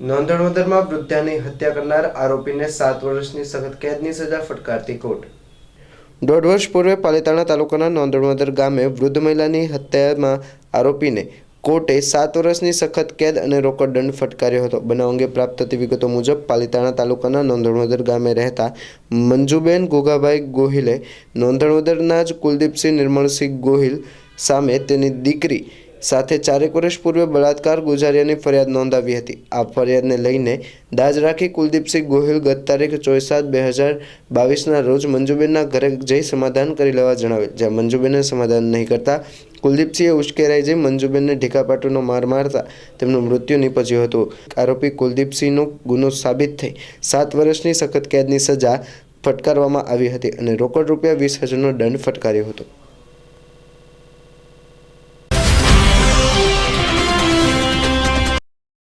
નોંધણવદરમાં વૃદ્ધાની હત્યા કરનાર આરોપીને 7 વર્ષની સખત કેદની સજા ફટકારતી કોર્ટ। 1.5 વર્ષ પૂર્વે પાલિતાણા તાલુકાના નોંધણવદર ગામે વૃદ્ધ મહિલાની હત્યામાં આરોપીને કોર્ટે 7 વર્ષની સખત કેદ અને રોકડ દંડ ફટકાર્યો હતો। બનાવ અંગે પ્રાપ્ત થતી વિગતો મુજબ પાલિતાણા તાલુકાના નોંધણવદર ગામે રહેતા મંજુબેન ગોગાભાઈ ગોહિલે નોંધણવદરના જ કુલદીપસિંહ નિર્મળસિંહ ગોહિલ સામે તેની દીકરી સાથે 4 વર્ષ પૂર્વે બળાત્કાર ગુજાર્યાની ફરિયાદ નોંધાવી હતી। આ ફરિયાદને લઈને દાજ રાખી કુલદીપસિંહ ગોહિલ ગત તારીખ 24/7/2022ના રોજ મંજુબેનના ઘરે જઈ સમાધાન કરી લેવા જણાવેલ, જ્યાં મંજુબેને સમાધાન નહીં કરતા કુલદીપસિંહે ઉશ્કેરાઈ જઈ મંજુબેનને ઢીકાપાટુનો માર મારતા તેમનું મૃત્યુ નીપજ્યું હતું। આરોપી કુલદીપસિંહનો ગુનો સાબિત થઈ 7 વર્ષની સખત કેદની સજા ફટકારવામાં આવી હતી અને રોકડ રૂપિયા 20,000નો દંડ ફટકાર્યો હતો।